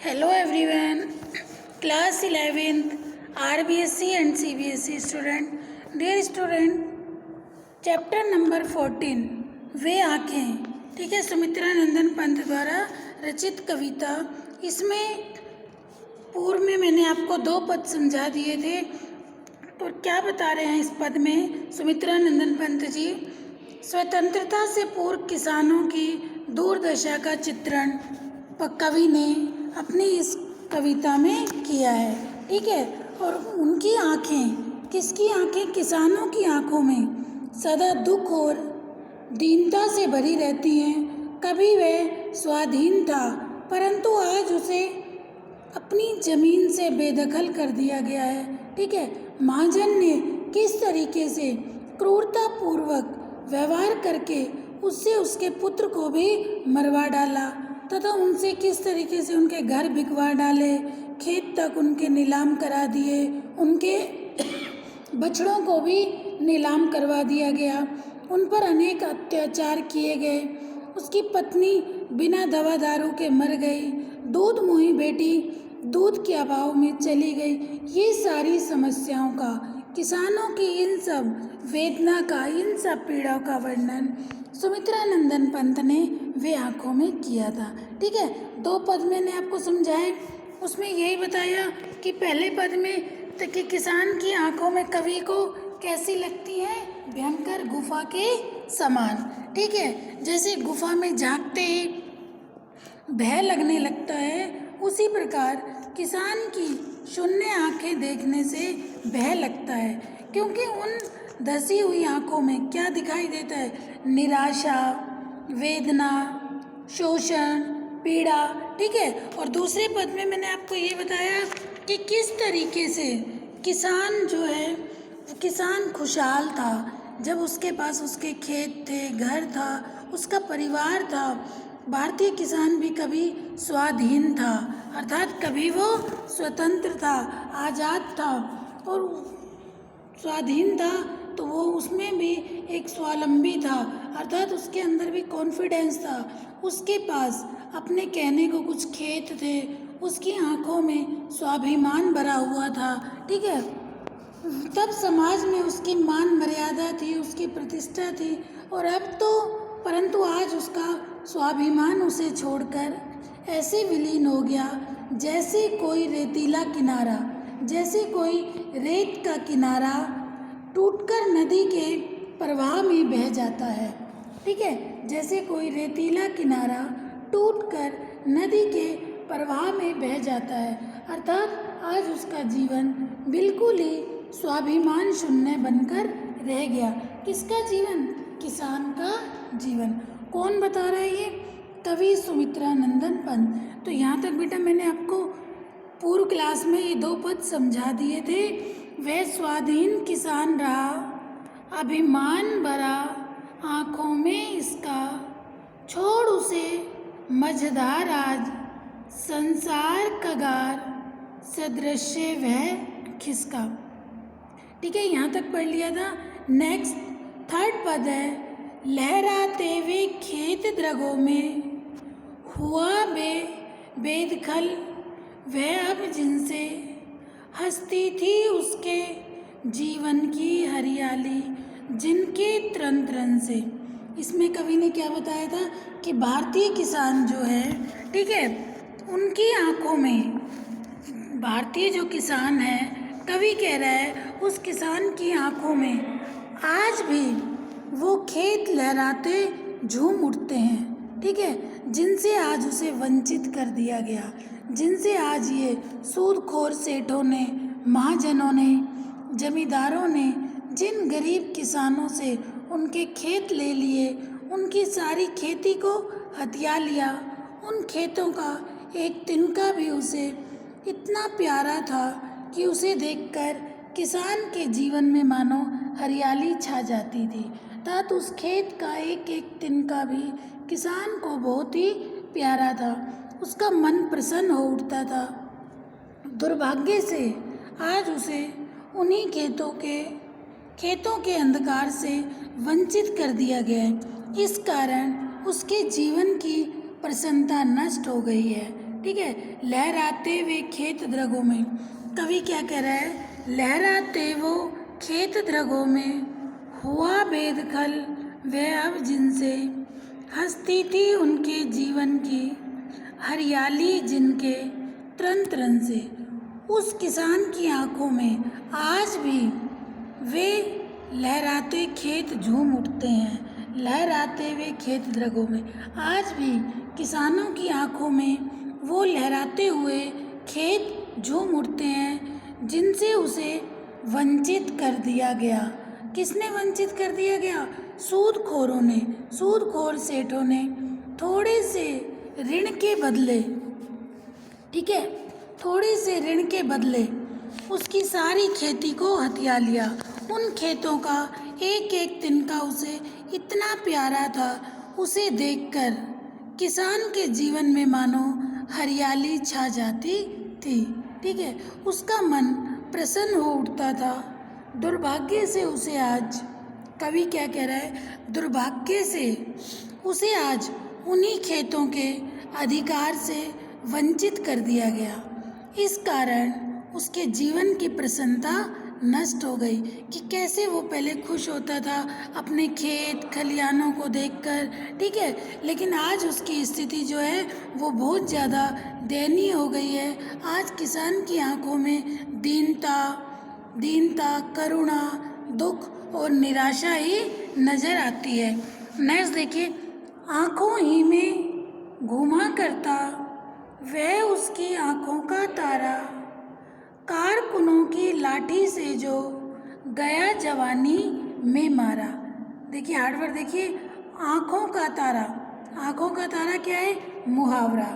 Hello everyone, class 11th RBSC and CBSE student. Dear student, chapter number 14 वे आँखें, ठीक है, सुमित्रा नंदन पंत द्वारा रचित कविता। इसमें पूर्व में मैंने आपको 2 पद समझा दिए थे। तो क्या बता रहे हैं इस पद में सुमित्रा नंदन पंत जी? स्वतंत्रता से पूर्व किसानों की दुर्दशा का चित्रण कवि ने अपनी इस कविता में किया है, ठीक है। और उनकी आँखें, किसकी आँखें? किसानों की आँखों में सदा दुख और दीनता से भरी रहती हैं। कभी वह स्वाधीन था, परंतु आज उसे अपनी ज़मीन से बेदखल कर दिया गया है, ठीक है। महाजन ने किस तरीके से क्रूरतापूर्वक व्यवहार करके उससे उसके पुत्र को भी मरवा डाला तथा उनसे किस तरीके से उनके घर बिकवा डाले, खेत तक उनके नीलाम करा दिए, उनके बछड़ों को भी नीलाम करवा दिया गया, उन पर अनेक अत्याचार किए गए। उसकी पत्नी बिना दवा दारू के मर गई, दूध मुही बेटी दूध के अभाव में चली गई। ये सारी समस्याओं का, किसानों की इन सब वेदना का, इन सब पीड़ाओं का वर्णन सुमित्रा नंदन पंत ने वे आँखों में किया था, ठीक है। 2 पद मैंने आपको समझाए, उसमें यही बताया कि पहले पद में कि किसान की आँखों में कवि को कैसी लगती है? भयंकर गुफा के समान, ठीक है। जैसे गुफा में झांकते ही भय लगने लगता है, उसी प्रकार किसान की शून्य आँखें देखने से भय लगता है, क्योंकि उन धसी हुई आँखों में क्या दिखाई देता है? निराशा, वेदना, शोषण, पीड़ा, ठीक है। और दूसरे पद में मैंने आपको ये बताया कि किस तरीके से किसान जो है, किसान खुशहाल था जब उसके पास उसके खेत थे, घर था, उसका परिवार था। भारतीय किसान भी कभी स्वाधीन था, अर्थात कभी वो स्वतंत्र था, आज़ाद था और स्वाधीन था, तो वो उसमें भी एक स्वावलंबी था, अर्थात उसके अंदर भी कॉन्फिडेंस था। उसके पास अपने कहने को कुछ खेत थे, उसकी आंखों में स्वाभिमान भरा हुआ था, ठीक है। तब समाज में उसकी मान मर्यादा थी, उसकी प्रतिष्ठा थी। और अब तो, परंतु आज उसका स्वाभिमान उसे छोड़कर ऐसे विलीन हो गया जैसे कोई रेतीला किनारा, जैसे कोई रेत का किनारा टूटकर नदी के प्रवाह में बह जाता है, ठीक है। जैसे कोई रेतीला किनारा टूटकर नदी के प्रवाह में बह जाता है, अर्थात आज उसका जीवन बिल्कुल ही स्वाभिमान शून्य बनकर रह गया। किसका जीवन? किसान का जीवन। कौन बता रहा है ये? कवि सुमित्रा नंदन पंत। तो यहाँ तक बेटा मैंने आपको पूर्व क्लास में ये 2 पद समझा दिए थे। वह स्वाधीन किसान रहा, अभिमान भरा आँखों में इसका, छोड़ उसे मझधार आज संसार कगार सदृश्य वह खिसका, ठीक है। यहाँ तक पढ़ लिया था। नेक्स्ट 3rd पद है, लहराते वे खेत द्रगों में हुआ बेदखल वह अब जिनसे हंसती थी उसके जीवन की हरियाली जिनके त्रन त्रन से। इसमें कवि ने क्या बताया था कि भारतीय किसान जो है, ठीक है, उनकी आँखों में, भारतीय जो किसान है, कवि कह रहा है उस किसान की आँखों में आज भी वो खेत लहराते झूम उठते हैं, ठीक है, जिनसे आज उसे वंचित कर दिया गया, जिनसे आज ये सूदखोर सेठों ने, महाजनों ने, जमींदारों ने जिन गरीब किसानों से उनके खेत ले लिए, उनकी सारी खेती को हथिया लिया, उन खेतों का एक तिनका भी उसे इतना प्यारा था कि उसे देखकर किसान के जीवन में मानो हरियाली छा जाती थी। अर्थात उस खेत का एक एक तिनका भी किसान को बहुत ही प्यारा था, उसका मन प्रसन्न हो उठता था। दुर्भाग्य से आज उसे उन्हीं खेतों के अंधकार से वंचित कर दिया गया है। इस कारण उसके जीवन की प्रसन्नता नष्ट हो गई है, ठीक है। लहराते वे खेत द्रगों में, कवि क्या कह रहा है, लहराते वो खेत द्रगों में हुआ भेद खल वह अब जिनसे, हंसती थी उनके जीवन की हरियाली जिनके त्रन त्रन से। उस किसान की आंखों में आज भी वे लहराते खेत झूम उठते हैं, लहराते वे खेत द्रगों में आज भी किसानों की आंखों में वो लहराते हुए खेत झूम उठते हैं जिनसे उसे वंचित कर दिया गया। किसने वंचित कर दिया गया? सूदखोरों ने, सूदखोर सेठों ने थोड़े से ऋण के बदले, ठीक है, थोड़े से ऋण के बदले उसकी सारी खेती को हथिया लिया। उन खेतों का एक एक तिनका उसे इतना प्यारा था, उसे देखकर किसान के जीवन में मानो हरियाली छा जाती थी, ठीक है, उसका मन प्रसन्न हो उठता था। दुर्भाग्य से उसे आज, कवि क्या कह रहा है, दुर्भाग्य से उसे आज उन्हीं खेतों के अधिकार से वंचित कर दिया गया। इस कारण उसके जीवन की प्रसन्नता नष्ट हो गई कि कैसे वो पहले खुश होता था अपने खेत खलिहानों को देखकर, ठीक है, लेकिन आज उसकी स्थिति जो है वो बहुत ज़्यादा दयनीय हो गई है। आज किसान की आंखों में दीनता, करुणा, दुख और निराशा ही नज़र आती है। नेक्स्ट देखिए, आंखों ही में घूमा करता वह उसकी आंखों का तारा, कारकुनों की लाठी से जो गया जवानी में मारा। देखिए हार्डवर्ड देखिए, आंखों का तारा, आंखों का तारा क्या है? मुहावरा।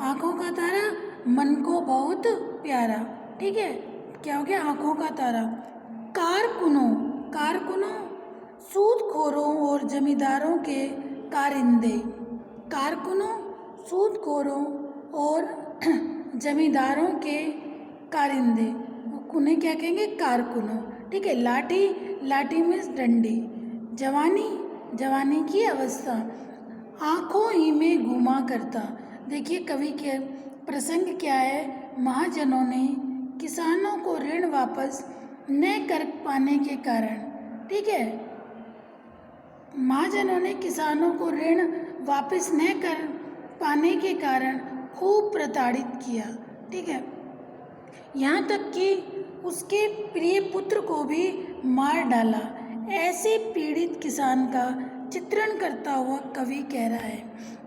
आंखों का तारा मन को बहुत प्यारा, ठीक है, क्या हो गया? आंखों का तारा। कारकुनों, कारकुनों सूदखोरों और जमींदारों के कारिंदे, कारकुनों सूदखोरों और जमींदारों के कारिंदे, उन्हें क्या कहेंगे? कारकुनों, ठीक है। लाठी, लाठी मीन्स डंडी। जवानी, जवानी की अवस्था। आंखों ही में घूमा करता। देखिए कवि के प्रसंग क्या है, महाजनों ने किसानों को ऋण वापस न कर पाने के कारण, ठीक है, महाजनों ने किसानों को ऋण वापस न कर पाने के कारण खूब प्रताड़ित किया, ठीक है, यहाँ तक कि उसके प्रिय पुत्र को भी मार डाला। ऐसे पीड़ित किसान का चित्रण करता हुआ कवि कह रहा है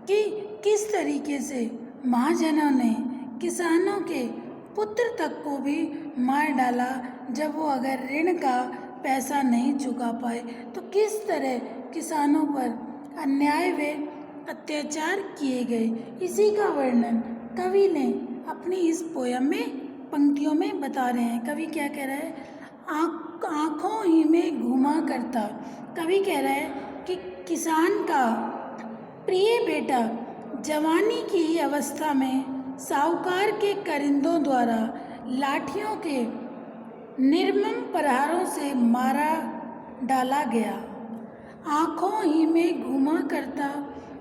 कि किस तरीके से महाजनों ने किसानों के पुत्र तक को भी मार डाला। जब वो अगर ऋण का पैसा नहीं चुका पाए तो किस तरह किसानों पर अन्याय व अत्याचार किए गए, इसी का वर्णन कवि ने अपनी इस पोयम में पंक्तियों में बता रहे हैं। कवि क्या कह रहा है? आँखों ही में घूमा करता। कवि कह रहा है कि किसान का प्रिय बेटा जवानी की ही अवस्था में साहूकार के करिंदों द्वारा लाठियों के निर्मम प्रहारों से मारा डाला गया। आँखों ही में घूमा करता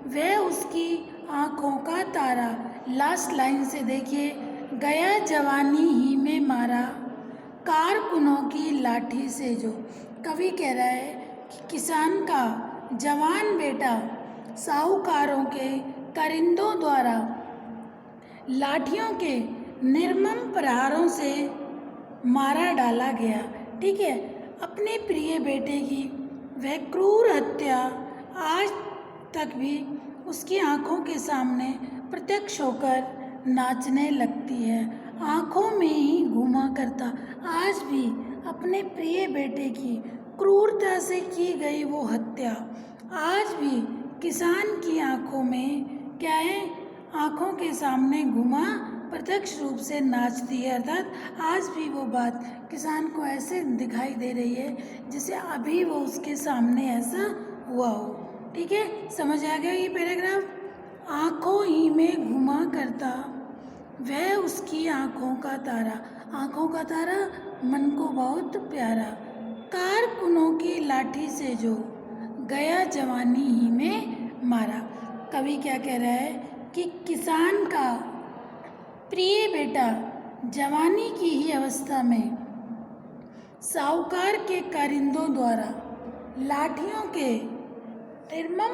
वह उसकी आँखों का तारा। लास्ट लाइन से देखिए, गया जवानी ही में मारा कारकुनों की लाठी से जो। कवि कह रहा है कि किसान का जवान बेटा साहूकारों के करिंदों द्वारा लाठियों के निर्मम प्रहारों से मारा डाला गया, ठीक है। अपने प्रिय बेटे की वह क्रूर हत्या आज तक भी उसकी आंखों के सामने प्रत्यक्ष होकर नाचने लगती है। आंखों में ही घूमा करता आज भी अपने प्रिय बेटे की क्रूरता से की गई वो हत्या आज भी किसान की आंखों में क्या है? आंखों के सामने घुमा प्रत्यक्ष रूप से नाचती है। अर्थात आज भी वो बात किसान को ऐसे दिखाई दे रही है जैसे अभी वो उसके सामने ऐसा हुआ हो, ठीक है। समझ आ गया ये पैराग्राफ? आंखों ही में घुमा करता वह उसकी आंखों का तारा, आंखों का तारा मन को बहुत प्यारा, कारकुनों की लाठी से जो गया जवानी ही में मारा। कवि क्या कह रहा है कि किसान का प्रिय बेटा, जवानी की ही अवस्था में साहूकार के कारिंदों द्वारा लाठियों के निर्मम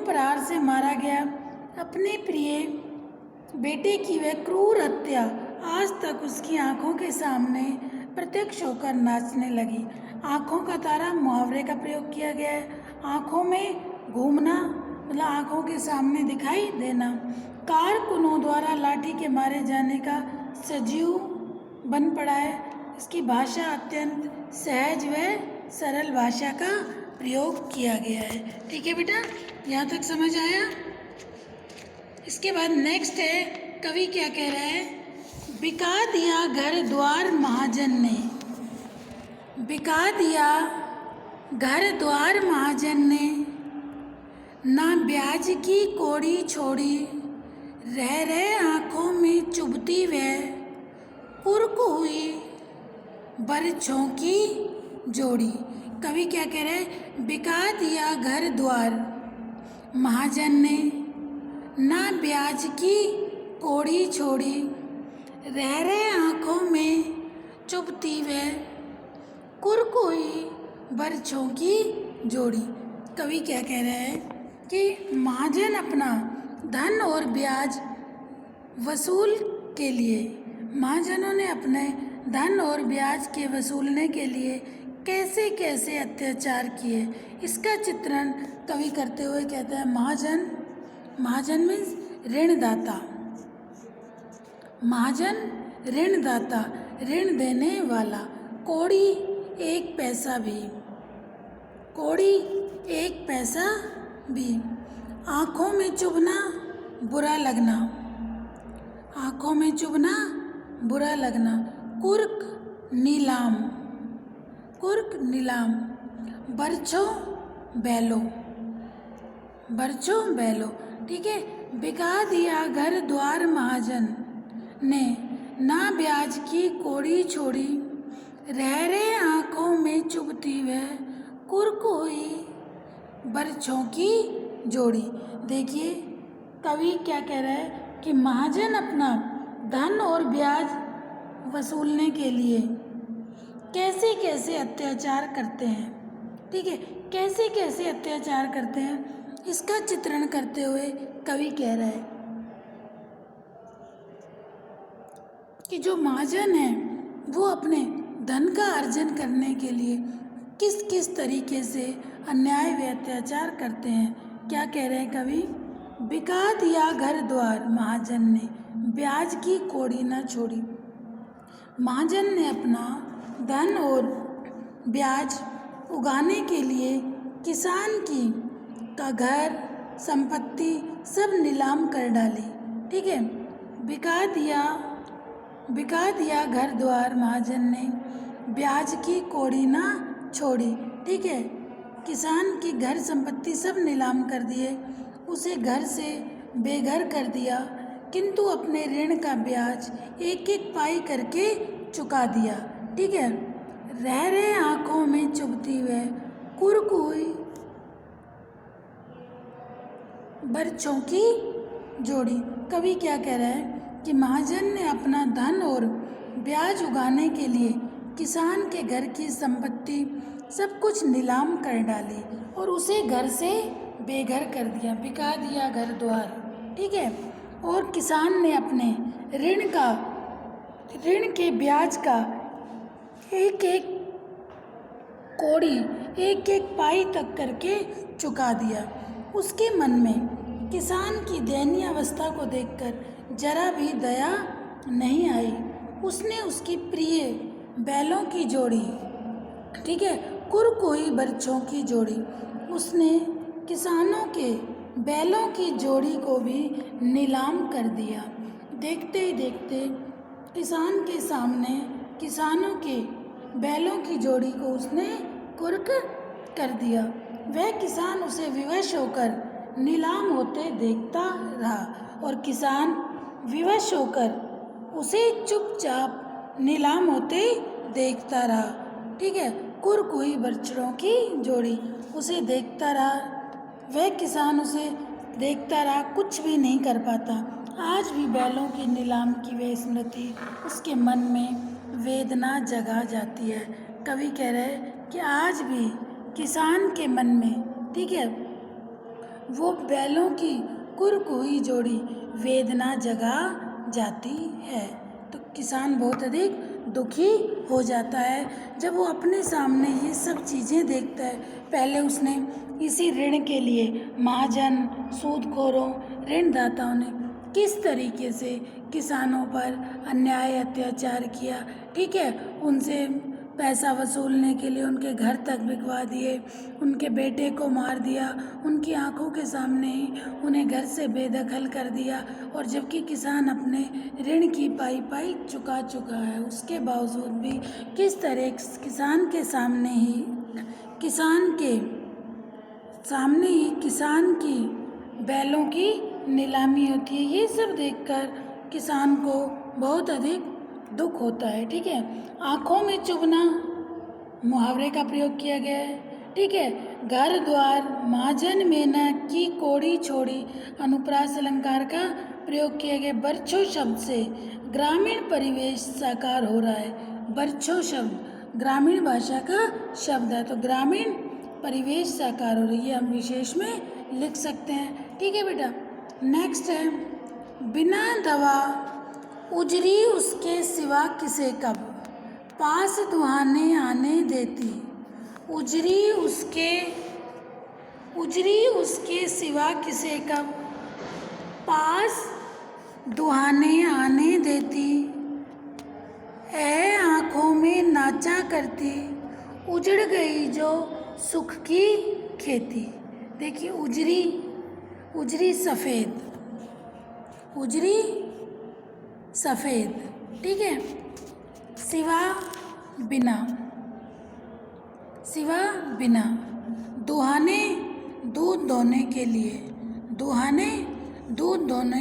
प्रहार से मारा गया। अपने प्रिय बेटे की वह क्रूर हत्या आज तक उसकी आंखों के सामने प्रत्यक्ष होकर नाचने लगी। आंखों का तारा मुहावरे का प्रयोग किया गया है। आंखों में घूमना मतलब आंखों के सामने दिखाई देना। कारकुनों द्वारा लाठी के मारे जाने का सजीव बन पड़ा है। इसकी भाषा अत्यंत सहज व सरल भाषा का प्रयोग किया गया है। ठीक है बेटा, यहाँ तक समझ आया। इसके बाद नेक्स्ट है, कवि क्या कह रहा है। बिका दिया घर द्वार महाजन ने, बिका दिया घर द्वार महाजन ने, ना ब्याज की कौड़ी छोड़ी, रह रहे आँखों में चुभती वह, कुर्क हुई बरछों की जोड़ी। कवि क्या कह रहे हैं। बिका दिया घर द्वार महाजन ने, ना ब्याज की कौड़ी छोड़ी, रह रहे आँखों में चुभती वह, कुर्क हुई बरछों की जोड़ी। कवि क्या कह रहे हैं कि महाजन अपना धन और ब्याज वसूल के लिए, महाजनों ने अपने धन और ब्याज के वसूलने के लिए कैसे कैसे अत्याचार किए, इसका चित्रण कवि करते हुए कहता है। महाजन मीन्स ऋणदाता, महाजन ऋणदाता, ऋण देने वाला। कौड़ी एक पैसा भी, कौड़ी एक पैसा भी। आँखों में चुभना बुरा लगना, आँखों में चुभना बुरा लगना। कुर्क नीलाम, कुर्क नीलाम। बरछों बैलो, बरछों बैलो। ठीक है। बिका दिया घर द्वार महाजन ने, ना ब्याज की कौड़ी छोड़ी, रह रहे आँखों में चुभती वह, कुर्क हुई बरछों की जोड़ी। देखिए कवि क्या कह रहा है कि महाजन अपना धन और ब्याज वसूलने के लिए कैसे कैसे अत्याचार करते हैं। ठीक है, कैसे कैसे अत्याचार करते हैं, इसका चित्रण करते हुए कवि कह रहा है कि जो महाजन है वो अपने धन का अर्जन करने के लिए किस किस तरीके से अन्याय व अत्याचार करते हैं। क्या कह रहे हैं कवि। बिका दिया घर द्वार महाजन ने, ब्याज की कौड़ी न छोड़ी। महाजन ने अपना धन और ब्याज उगाने के लिए किसान की का घर संपत्ति सब नीलाम कर डाली। ठीक है। बिका दिया घर द्वार महाजन ने, ब्याज की कौड़ी ना छोड़ी। ठीक है। किसान की घर संपत्ति सब नीलाम कर दिए, उसे घर से बेघर कर दिया, किंतु अपने ऋण का ब्याज एक एक पाई करके चुका दिया। ठीक है। रह रहे आँखों में चुभती वह, कुर्क हुई बरछों की जोड़ी। कवि क्या कह रहा है कि महाजन ने अपना धन और ब्याज उगाने के लिए किसान के घर की संपत्ति सब कुछ नीलाम कर डाली और उसे घर से बेघर कर दिया, बिका दिया घर द्वार। ठीक है। और किसान ने अपने ऋण के ब्याज का एक एक कौड़ी एक एक पाई तक करके चुका दिया। उसके मन में किसान की दयनीय अवस्था को देखकर जरा भी दया नहीं आई। उसने उसकी प्रिय बैलों की जोड़ी, ठीक है, कुर्क हुई बरछों की जोड़ी, उसने किसानों के बैलों की जोड़ी को भी नीलाम कर दिया। देखते ही देखते किसान के सामने किसानों के बैलों की जोड़ी को उसने कुर्क कर दिया। वह किसान उसे विवश होकर नीलाम होते देखता रहा और किसान विवश होकर उसे चुपचाप नीलाम होते देखता रहा। ठीक है। कुर्क हुई बरछड़ों की जोड़ी, उसे देखता रहा। वह किसान उसे देखता रहा, कुछ भी नहीं कर पाता। आज भी बैलों की नीलाम की वह स्मृति उसके मन में वेदना जगा जाती है। कवि कह रहे हैं कि आज भी किसान के मन में, ठीक है, वो बैलों की कुरकुई जोड़ी वेदना जगा जाती है। तो किसान बहुत अधिक दुखी हो जाता है जब वो अपने सामने ये सब चीज़ें देखता है। पहले उसने इसी ऋण के लिए महाजन, सूदखोरों, ऋणदाताओं ने किस तरीके से किसानों पर अन्याय अत्याचार किया, ठीक है, उनसे पैसा वसूलने के लिए उनके घर तक बिकवा दिए, उनके बेटे को मार दिया, उनकी आंखों के सामने ही उन्हें घर से बेदखल कर दिया। और जबकि किसान अपने ऋण की पाई चुका चुका है, उसके बावजूद भी किस तरह किसान के सामने ही किसान की बैलों की नीलामी होती है। ये सब देखकर किसान को बहुत अधिक दुख होता है, ठीक है। आँखों में चुभना मुहावरे का प्रयोग किया गया है, ठीक है। घर द्वार महाजन मेना की कोड़ी छोड़ी अनुप्रास अलंकार का प्रयोग किया गया। बरछो शब्द से ग्रामीण परिवेश साकार हो रहा है। बरछो शब्द ग्रामीण भाषा का शब्द है, तो ग्रामीण परिवेश साकार हो रही है, हम विशेष में लिख सकते हैं, ठीक है बेटा। नेक्स्ट है, बिना दवा उजरी उसके सिवा किसे कब, पास दुहाने आने देती। उजरी उसके सिवा किसे कब, पास दुहाने आने देती। आँखों में नाचा करती, उजड़ गई जो सुख की खेती। देखिए, उजरी सफ़ेद, ठीक है। सिवा बिना, दुहाने दूध दोहने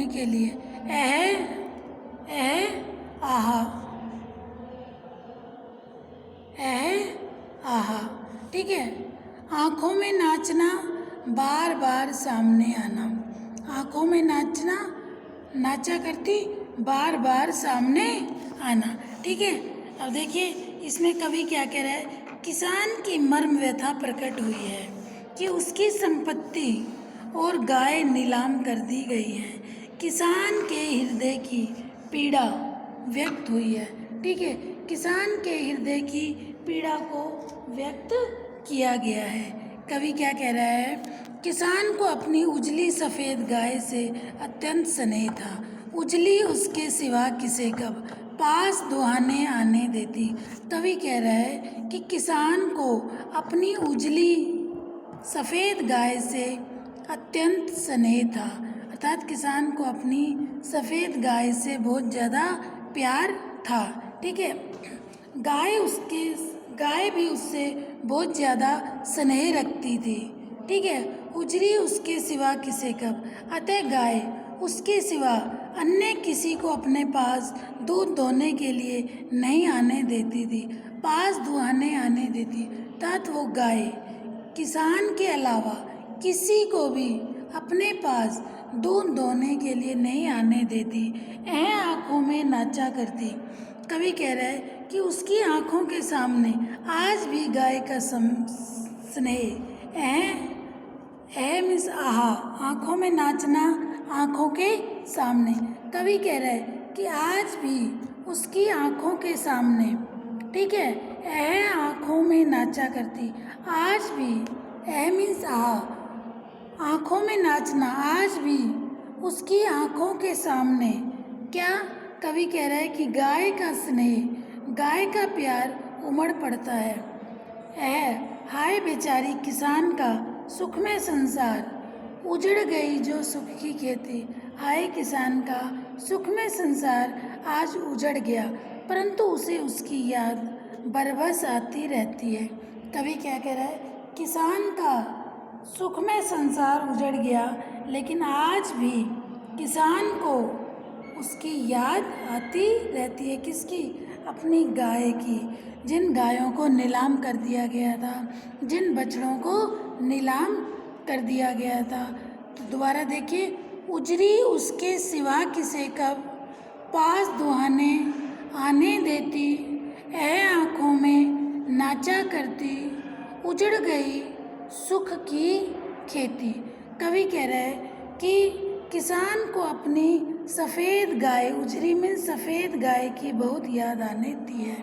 के लिए, आहा, ठीक है। आँखों में नाचना, बार बार सामने आना। आँखों में नाचा करती, बार बार सामने आना, ठीक है। अब देखिए इसमें कवि क्या कह रहा है, किसान की मर्म व्यथा प्रकट हुई है कि उसकी संपत्ति और गाय नीलाम कर दी गई है। किसान के हृदय की पीड़ा व्यक्त हुई है, ठीक है। किसान के हृदय की पीड़ा को व्यक्त किया गया है। कवि क्या कह रहा है, किसान को अपनी उजली सफ़ेद गाय से अत्यंत स्नेह था। उजली उसके सिवा किसे कब, पास दुहाने आने देती। कवि कह रहा है कि किसान को अपनी उजली सफ़ेद गाय से अत्यंत स्नेह था, अर्थात किसान को अपनी सफ़ेद गाय से बहुत ज़्यादा प्यार था, ठीक है। गाय भी उससे बहुत ज़्यादा स्नेह रखती थी, ठीक है। उजरी उसके सिवा किसे कब, अतः गाय उसके सिवा अन्य किसी को अपने पास दूध दोहने के लिए नहीं आने देती थी, पास दुहाने आने देती। तत् वो गाय किसान के अलावा किसी को भी अपने पास दूध दोहने के लिए नहीं आने देती। आँखों में नाचा करती। कवि कह रहा है कि उसकी आँखों के सामने आज भी गाय का स्नेह, मीन्स आहा, आँखों में नाचना, आँखों के सामने। कवि कह रहा है कि आज भी उसकी आँखों के सामने, ठीक है, आँखों में नाचा करती। आज भी, मीन्स आहा, आँखों में नाचना आज भी उसकी आँखों के सामने। क्या कवि कह रहा है कि गाय का स्नेह, गाय का प्यार उमड़ पड़ता है। हाय बेचारी किसान का सुखमय संसार, उजड़ गई जो सुख की खेती। हाय किसान का सुखमय संसार आज उजड़ गया, परंतु उसे उसकी याद बरबस आती रहती है। कवि क्या कह रहा है, किसान का सुखमय संसार उजड़ गया, लेकिन आज भी किसान को उसकी याद आती रहती है। किसकी, अपनी गाय की, जिन गायों को नीलाम कर दिया गया था, जिन बछड़ों को नीलाम कर दिया गया था। तो दोबारा देखिए, उजरी उसके सिवा किसे कब पास दुहाने आने देती, ऐ आँखों में नाचा करती, उजड़ गई सुख की खेती। कवि कह रहा है कि किसान को अपनी सफ़ेद गाय, उजरी में सफ़ेद गाय की बहुत याद आती है,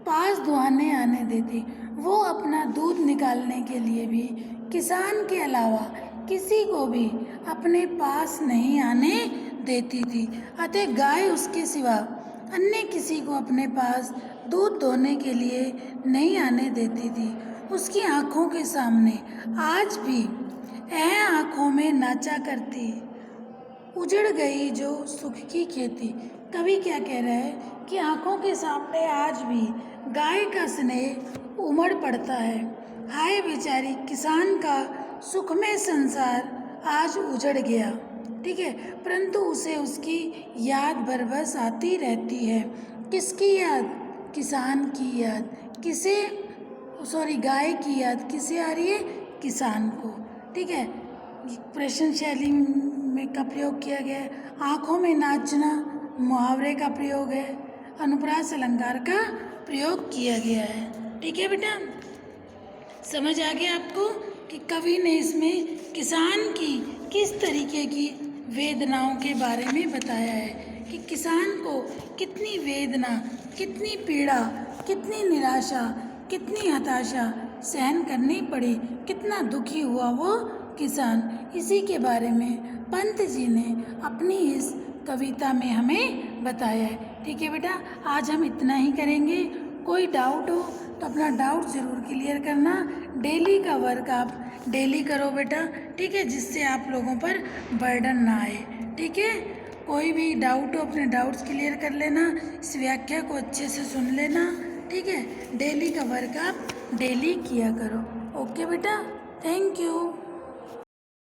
पास दुहाने आने देती। वो अपना दूध निकालने के लिए भी किसान के अलावा किसी को भी अपने पास नहीं आने देती थी। अतः गाय उसके सिवा अन्य किसी को अपने पास दूध दोहने के लिए नहीं आने देती थी। उसकी आँखों के सामने आज भी ऐ आँखों में नाचा करती, उजड़ गई जो सुख की खेती। कवि क्या कह रहा है कि आँखों के सामने आज भी गाय का स्नेह उमड़ पड़ता है। हाय बेचारी किसान का सुखमय संसार आज उजड़ गया, ठीक है, परंतु उसे उसकी याद बरबस आती रहती है। किसकी याद? किसान की याद। किसे? गाय की याद किसे आ रही है? किसान को, ठीक है। प्रश्न शैली में का प्रयोग किया गया है। आँखों में नाचना मुहावरे का प्रयोग है। अनुप्रास अलंकार का प्रयोग किया गया है, ठीक है बेटा। समझ आ गया आपको कि कवि ने इसमें किसान की किस तरीके की वेदनाओं के बारे में बताया है कि किसान को कितनी वेदना, कितनी पीड़ा, कितनी निराशा, कितनी हताशा सहन करनी पड़ी, कितना दुखी हुआ वो किसान। इसी के बारे में पंत जी ने अपनी इस कविता में हमें बताया है, ठीक है बेटा। आज हम इतना ही करेंगे। कोई डाउट हो तो अपना डाउट ज़रूर क्लियर करना। डेली का वर्क आप डेली करो बेटा, ठीक है, जिससे आप लोगों पर बर्डन ना आए, ठीक है। कोई भी डाउट हो अपने डाउट्स क्लियर कर लेना, इस व्याख्या को अच्छे से सुन लेना, ठीक है। डेली का वर्क आप डेली किया करो। ओके बेटा, थैंक यू।